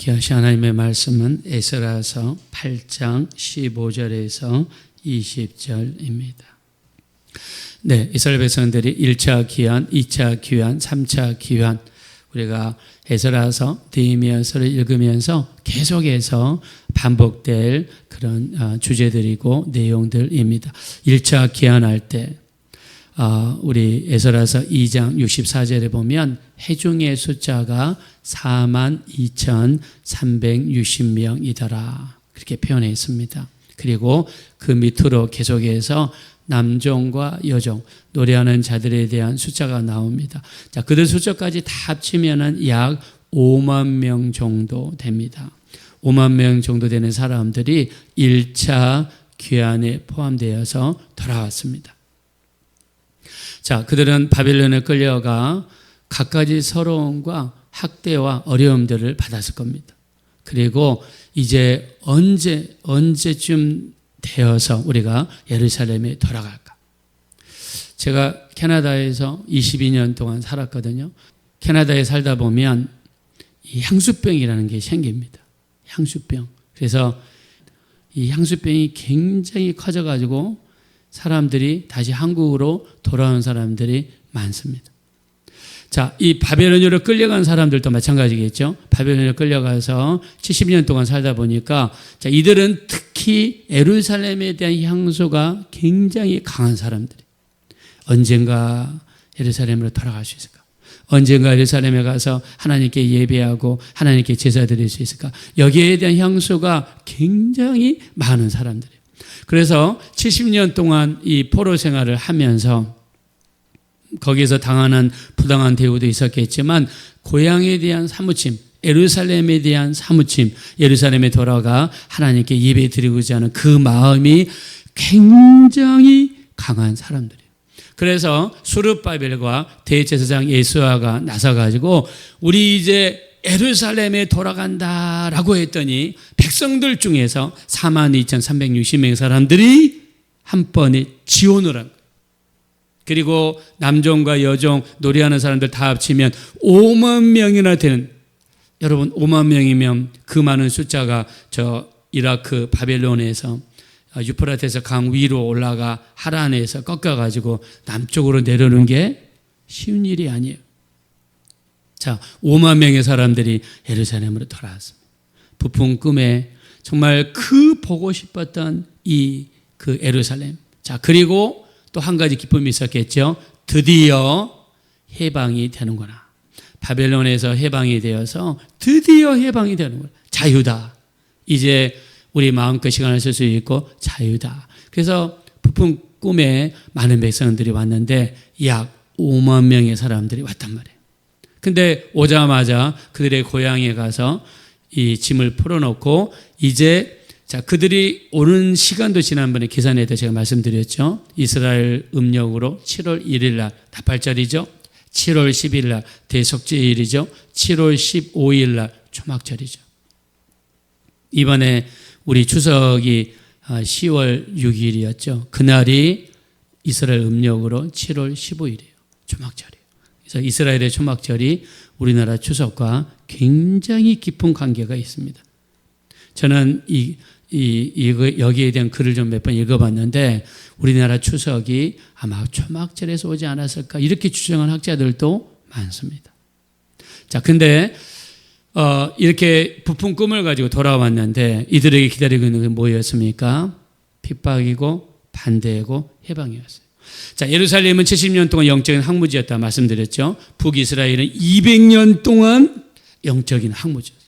귀하신 하나님의 말씀은 에스라서 8장 15절에서 20절입니다. 네, 이스라엘 백성들이 1차 기한, 2차 기한, 3차 기한, 우리가 에스라서, 느헤미야서를 읽으면서 계속해서 반복될 그런 주제들이고 내용들입니다. 1차 기한할 때 우리 에스라서 2장 64절에 보면 회중의 숫자가 42,360명이더라 그렇게 표현해 있습니다. 그리고 그 밑으로 계속해서 남종과 여종, 노래하는 자들에 대한 숫자가 나옵니다. 자, 그들 숫자까지 다 합치면은 약 5만 명 정도 됩니다. 5만 명 정도 되는 사람들이 1차 귀환에 포함되어서 돌아왔습니다. 자, 그들은 바벨론에 끌려가 갖가지 서러움과 학대와 어려움들을 받았을 겁니다. 그리고 이제 언제쯤 되어서 우리가 예루살렘에 돌아갈까? 제가 캐나다에서 22년 동안 살았거든요. 캐나다에 살다 보면 이 향수병이라는 게 생깁니다. 향수병. 그래서 이 향수병이 굉장히 커져가지고 사람들이 다시 한국으로 돌아온 사람들이 많습니다. 자, 이 바벨론으로 끌려간 사람들도 마찬가지겠죠. 바벨론으로 끌려가서 70년 동안 살다 보니까 자, 이들은 특히 예루살렘에 대한 향수가 굉장히 강한 사람들이 언젠가 예루살렘으로 돌아갈 수 있을까? 언젠가 예루살렘에 가서 하나님께 예배하고 하나님께 제사 드릴 수 있을까? 여기에 대한 향수가 굉장히 많은 사람들이에요. 그래서 70년 동안 이 포로 생활을 하면서 거기에서 당하는 부당한 대우도 있었겠지만 고향에 대한 사무침, 예루살렘에 대한 사무침, 예루살렘에 돌아가 하나님께 예배 드리고자 하는 그 마음이 굉장히 강한 사람들이에요. 그래서 수르바벨과 대제사장 예수아가 나서가지고 우리 이제 예루살렘에 돌아간다라고 했더니 백성들 중에서 42,360명 사람들이 한 번에 지원을 한 거예요. 그리고 남종과 여종, 노래하는 사람들 다 합치면 5만 명이나 되는, 여러분 5만 명이면 그 많은 숫자가 저 이라크 바벨론에서 유프라테스 강 위로 올라가 하란에서 꺾여가지고 남쪽으로 내려오는 게 쉬운 일이 아니에요. 자, 5만 명의 사람들이 예루살렘으로 돌아왔습니다. 부푼 꿈에 정말 그 보고 싶었던 그 예루살렘. 자, 그리고 또 한 가지 기쁨이 있었겠죠. 드디어 해방이 되는구나. 바벨론에서 해방이 되어서 드디어 해방이 되는구나. 자유다. 이제 우리 마음껏 시간을 쓸 수 있고 자유다. 그래서 부푼 꿈에 많은 백성들이 왔는데 약 5만 명의 사람들이 왔단 말이에요. 근데 오자마자 그들의 고향에 가서 이 짐을 풀어놓고 이제 자, 그들이 오는 시간도 지난번에 계산해서 제가 말씀드렸죠. 이스라엘 음력으로 7월 1일 날 나팔절이죠. 7월 10일 날 대속죄일이죠. 7월 15일 날 초막절이죠. 이번에 우리 추석이 10월 6일이었죠. 그날이 이스라엘 음력으로 7월 15일이에요. 초막절이에요. 그래서 이스라엘의 초막절이 우리나라 추석과 굉장히 깊은 관계가 있습니다. 저는 여기에 대한 글을 좀 몇 번 읽어봤는데 우리나라 추석이 아마 초막절에서 오지 않았을까 이렇게 추정한 학자들도 많습니다. 자, 근데 이렇게 부푼 꿈을 가지고 돌아왔는데 이들에게 기다리고 있는 게 뭐였습니까? 핍박이고 반대이고 해방이었어요. 자, 예루살렘은 70년 동안 영적인 항무지였다 말씀드렸죠. 북이스라엘은 200년 동안 영적인 항무지였어요.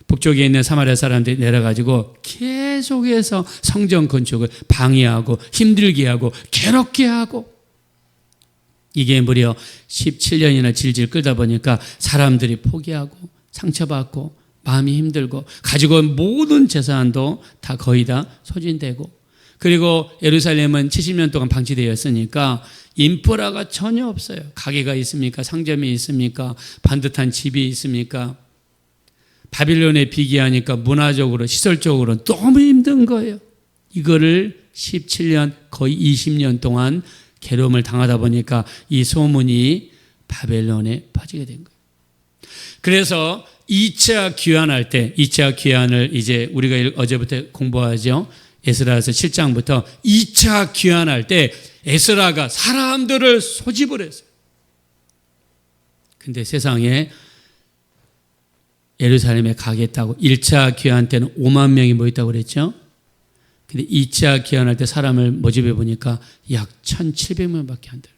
북쪽에 있는 사마리아 사람들이 내려가지고 계속해서 성전 건축을 방해하고 힘들게 하고 괴롭게 하고 이게 무려 17년이나 질질 끌다 보니까 사람들이 포기하고 상처받고 마음이 힘들고 가지고 온 모든 재산도 다 거의 다 소진되고 그리고 예루살렘은 70년 동안 방치되었으니까 인프라가 전혀 없어요. 가게가 있습니까? 상점이 있습니까? 반듯한 집이 있습니까? 바빌론에 비교하니까 문화적으로 시설적으로 너무 힘든 거예요. 이거를 17년 거의 20년 동안 괴로움을 당하다 보니까 이 소문이 바벨론에 퍼지게 된 거예요. 그래서 2차 귀환할 때, 2차 귀환을 이제 우리가 어제부터 공부하죠. 에스라서 7장부터 2차 귀환할 때 에스라가 사람들을 소집을 했어요. 근데 세상에 예루살렘에 가겠다고 1차 귀환 때는 5만 명이 모였다고 그랬죠. 근데 2차 귀환할 때 사람을 모집해 보니까 약 1,700명밖에 안 돼요.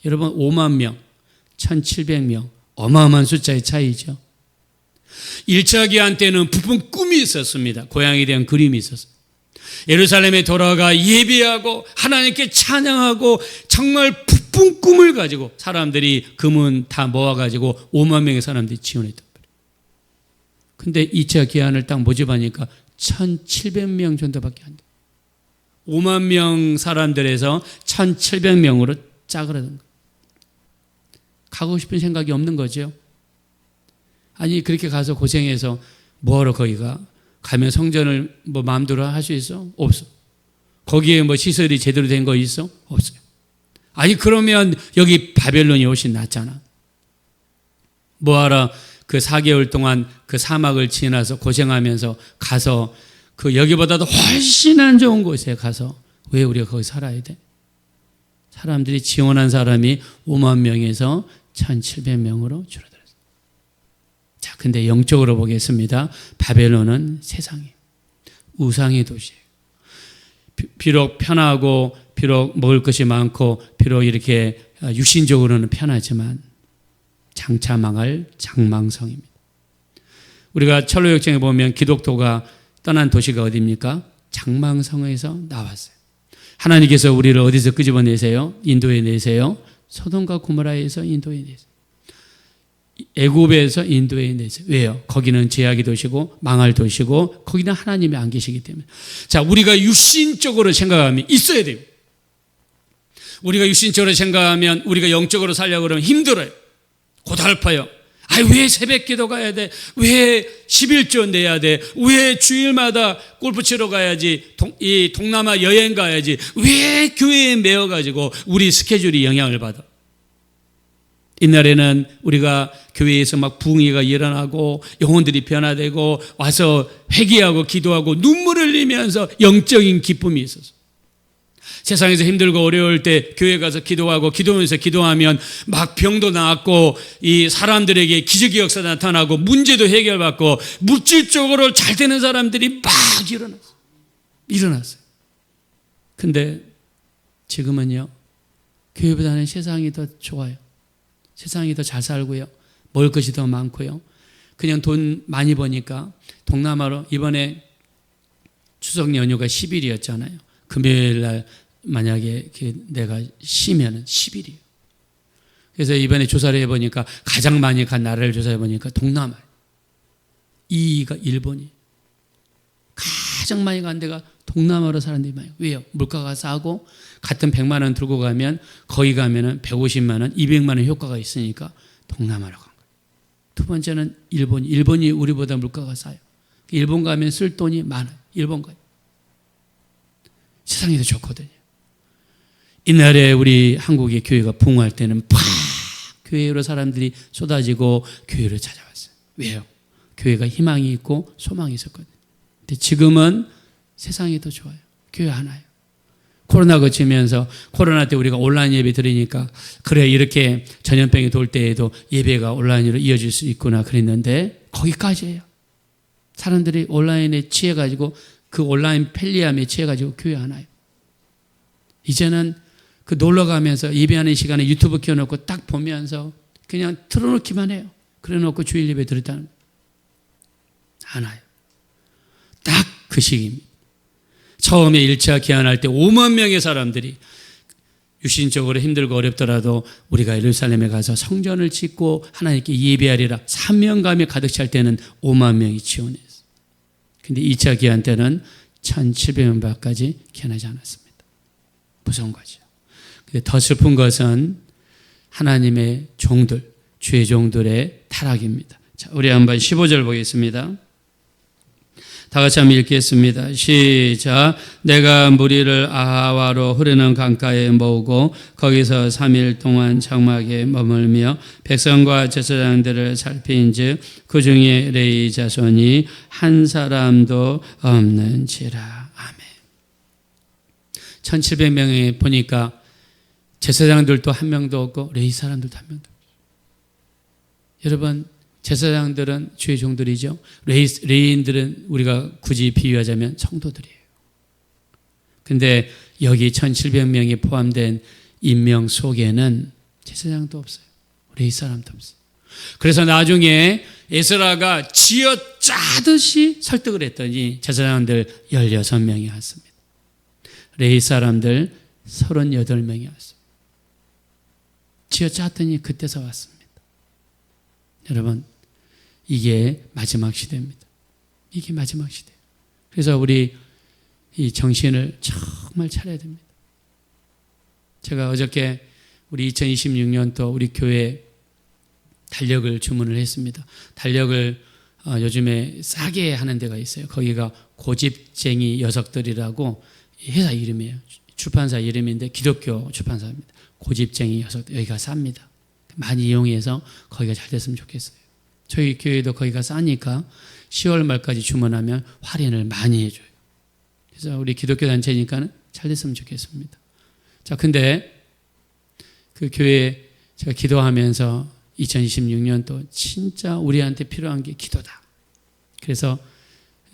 여러분 5만 명, 1,700명 어마어마한 숫자의 차이죠. 1차 귀환 때는 부푼 꿈이 있었습니다. 고향에 대한 그림이 있었어요. 예루살렘에 돌아가 예배하고 하나님께 찬양하고 정말 부푼 꿈을 가지고 사람들이 금은 다 모아가지고 5만 명의 사람들이 지원했단 말이에요. 근데 2차 귀환을 딱 모집하니까 1,700명 정도밖에 안 돼요. 5만 명 사람들에서 1,700명으로 짜그라든 거예요. 가고 싶은 생각이 없는 거죠. 아니 그렇게 가서 고생해서 뭐하러 거기 가면 성전을 뭐 마음대로 할 수 있어? 없어. 거기에 뭐 시설이 제대로 된 거 있어? 없어요. 아니 그러면 여기 바벨론이 훨씬 낫잖아. 뭐하러 그 4개월 동안 그 사막을 지나서 고생하면서 가서 그 여기보다도 훨씬 안 좋은 곳에 가서 왜 우리가 거기 살아야 돼? 사람들이 지원한 사람이 5만 명에서 1,700명으로 줄어들었어요. 자, 근데 영적으로 보겠습니다. 바벨론은 세상이에요. 우상의 도시예요. 비록 편하고 비록 먹을 것이 많고 비록 이렇게 육신적으로는 편하지만 장차 망할 장망성입니다. 우리가 철로역정에 보면 기독교가 떠난 도시가 어디입니까? 장망성에서 나왔어요. 하나님께서 우리를 어디서 끄집어내세요? 인도에 내세요. 소돔과 고모라에서 인도에 내세요. 애굽에서 인도에 내세요. 왜요? 거기는 제약의 도시고 망할 도시고 거기는 하나님이 안 계시기 때문에. 자, 우리가 육신적으로 생각하면 있어야 돼요. 우리가 육신적으로 생각하면 우리가 영적으로 살려고 그러면 힘들어요. 고달파요. 왜 새벽기도 가야 돼? 왜 11조 내야 돼? 왜 주일마다 골프 치러 가야지? 이 동남아 여행 가야지? 왜 교회에 매여가지고 우리 스케줄이 영향을 받아? 옛날에는 우리가 교회에서 막 부흥회가 일어나고 영혼들이 변화되고 와서 회개하고 기도하고 눈물을 흘리면서 영적인 기쁨이 있었어. 세상에서 힘들고 어려울 때 교회 가서 기도하고 기도하면서 기도하면 막 병도 나았고 이 사람들에게 기적의 역사 나타나고 문제도 해결받고 물질적으로 잘 되는 사람들이 막 일어났어요. 근데 지금은요, 교회보다는 세상이 더 좋아요. 세상이 더 잘 살고요. 먹을 것이 더 많고요. 그냥 돈 많이 버니까 동남아로 이번에 추석 연휴가 10일이었잖아요. 금요일 날 만약에 내가 쉬면은 10일이에요. 그래서 이번에 조사를 해보니까 가장 많이 간 나라를 조사해보니까 동남아 2위가 일본이 가장 많이 간 데가 동남아로 사람들이 많아요. 왜요? 물가가 싸고 같은 100만 원 들고 가면 거기 가면은 150만 원, 200만 원 효과가 있으니까 동남아로 간 거예요. 두 번째는 일본이 우리보다 물가가 싸요. 일본 가면 쓸 돈이 많아요. 일본 가요. 세상이 더 좋거든요. 이날에 우리 한국의 교회가 부흥할 때는 팍 교회로 사람들이 쏟아지고 교회로 찾아왔어요. 왜요? 교회가 희망이 있고 소망이 있었거든요. 근데 지금은 세상이 더 좋아요. 교회 하나요. 코로나 거치면서 코로나 때 우리가 온라인 예배 드리니까 그래 이렇게 전염병이 돌 때에도 예배가 온라인으로 이어질 수 있구나 그랬는데 거기까지예요. 사람들이 온라인에 취해가지고 그 온라인 편리함에 취해가지고 교회 하나요. 이제는 그 놀러 가면서 예배하는 시간에 유튜브 켜놓고 딱 보면서 그냥 틀어놓기만 해요. 그래 놓고 주일 예배 드렸다는 하나요. 딱 그 시기입니다. 처음에 1차 귀환할 때 5만 명의 사람들이 육신적으로 힘들고 어렵더라도 우리가 예루살렘에 가서 성전을 짓고 하나님께 예배하리라 사명감에 가득 찰 때는 5만 명이 지원했어요. 근데 2차 귀환 때는 1,700명밖에 귀환하지 않았습니다. 무서운 거죠. 근데 더 슬픈 것은 하나님의 종들, 주의 종들의 타락입니다. 자, 우리 한번 15절 보겠습니다. 다 같이 한번 읽겠습니다. 시작. 내가 무리를 아하와로 흐르는 강가에 모으고 거기서 3일 동안 장막에 머물며 백성과 제사장들을 살핀즉 그 중에 레위 자손이 한 사람도 없는지라. 아멘. 1700명에 보니까 제사장들도 한 명도 없고 레위 사람들도 한 명도 없고. 여러분, 제사장들은 주의 종들이죠. 레위인들은 우리가 굳이 비유하자면 성도들이에요. 근데 여기 1700명이 포함된 인명 속에는 제사장도 없어요. 레위 사람도 없어요. 그래서 나중에 에스라가 쥐어짜듯이 설득을 했더니 제사장들 16명이 왔습니다. 레위 사람들 38명이 왔습니다. 쥐어짰더니 그때서 왔습니다. 여러분, 이게 마지막 시대입니다. 이게 마지막 시대. 그래서 우리 이 정신을 정말 차려야 됩니다. 제가 어저께 우리 2026년도 우리 교회 달력을 주문을 했습니다. 달력을 요즘에 싸게 하는 데가 있어요. 거기가 고집쟁이 녀석들이라고 회사 이름이에요. 출판사 이름인데 기독교 출판사입니다. 고집쟁이 녀석들. 여기가 쌉니다. 많이 이용해서 거기가 잘 됐으면 좋겠어요. 저희 교회도 거기가 싸니까 10월 말까지 주문하면 할인을 많이 해줘요. 그래서 우리 기독교 단체니까 잘 됐으면 좋겠습니다. 자, 근데 그 교회 제가 기도하면서 2026년도 진짜 우리한테 필요한 게 기도다. 그래서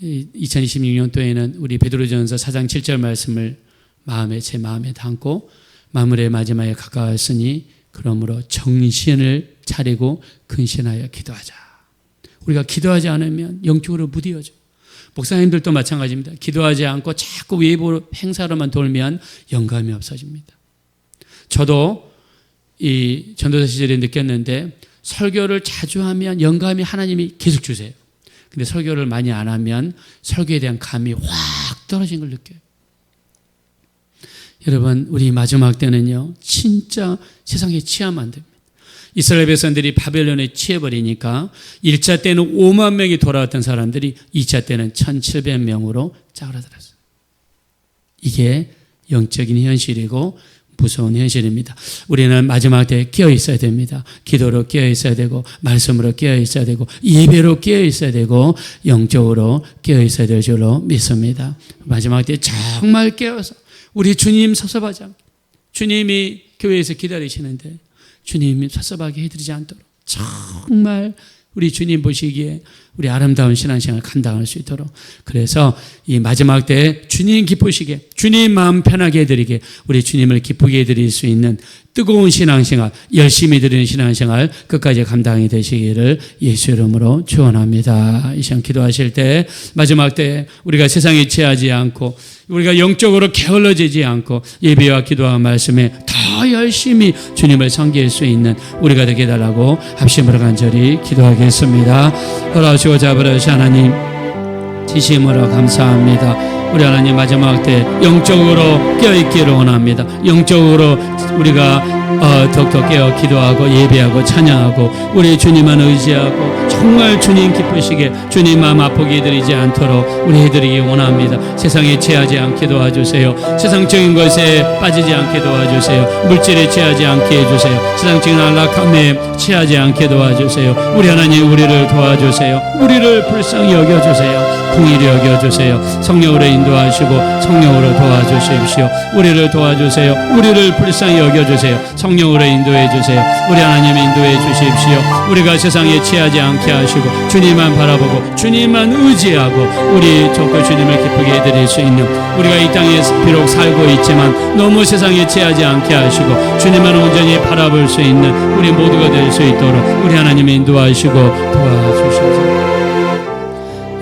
2026년도에는 우리 베드로전서 4장 7절 말씀을 제 마음에 담고 마무리의 마지막에 가까웠으니 그러므로 정신을 차리고 근신하여 기도하자. 우리가 기도하지 않으면 영적으로 무디어져. 목사님들도 마찬가지입니다. 기도하지 않고 자꾸 외부 행사로만 돌면 영감이 없어집니다. 저도 이 전도사 시절에 느꼈는데 설교를 자주 하면 영감이 하나님이 계속 주세요. 근데 설교를 많이 안 하면 설교에 대한 감이 확 떨어진 걸 느껴요. 여러분, 우리 마지막 때는요, 진짜 세상에 취하면 안 됩니다. 이스라엘 백성들이 바벨론에 취해버리니까 1차 때는 5만 명이 돌아왔던 사람들이 2차 때는 1700명으로 짜그라들었어요. 이게 영적인 현실이고 무서운 현실입니다. 우리는 마지막 때에 깨어 있어야 됩니다. 기도로 깨어 있어야 되고 말씀으로 깨어 있어야 되고 예배로 깨어 있어야 되고 영적으로 깨어 있어야 될 줄로 믿습니다. 마지막 때에 정말 깨어서 우리 주님 섭섭하지 않게, 주님이 교회에서 기다리시는데 주님이 섭섭하게 해드리지 않도록 정말 우리 주님 보시기에 우리 아름다운 신앙생활 감당할 수 있도록, 그래서 이 마지막 때에 주님 기쁘시게, 주님 마음 편하게 해드리게, 우리 주님을 기쁘게 해드릴 수 있는 뜨거운 신앙생활, 열심히 드리는 신앙생활 끝까지 감당이 되시기를 예수 이름으로 축원합니다. 이 시간 기도하실 때 마지막 때 우리가 세상에 취하지 않고 우리가 영적으로 게을러지지 않고 예배와 기도와 말씀에 더 열심히 주님을 섬길 수 있는 우리가 되게 해달라고 합심으로 간절히 기도하겠습니다. 허락하시고 자버려주신 하나님, 진심으로 감사합니다. 우리 하나님 마지막 때 영적으로 깨어있기를 원합니다. 영적으로 우리가 더욱더 깨어 기도하고 예배하고 찬양하고 우리 주님만 의지하고 정말 주님 기쁘시게 주님 마음 아프게 해드리지 않도록 우리 해드리기 원합니다. 세상에 취하지 않게 도와주세요. 세상적인 것에 빠지지 않게 도와주세요. 물질에 취하지 않게 해주세요. 세상적인 안락함에 취하지 않게 도와주세요. 우리 하나님 우리를 도와주세요. 우리를 불쌍히 여겨주세요. 공의를 여겨주세요. 성령으로 인도하시고 성령으로 도와주십시오. 우리를 도와주세요. 우리를 불쌍히 여겨주세요. 성령으로 인도해 주세요. 우리 하나님 인도해 주십시오. 우리가 세상에 취하지 않게 하시고 주님만 바라보고 주님만 의지하고 우리 좋고 주님을 기쁘게 해드릴 수 있는, 우리가 이 땅에 비록 살고 있지만 너무 세상에 취하지 않게 하시고 주님만 온전히 바라볼 수 있는 우리 모두가 될 수 있도록 우리 하나님 인도하시고 도와주십시오.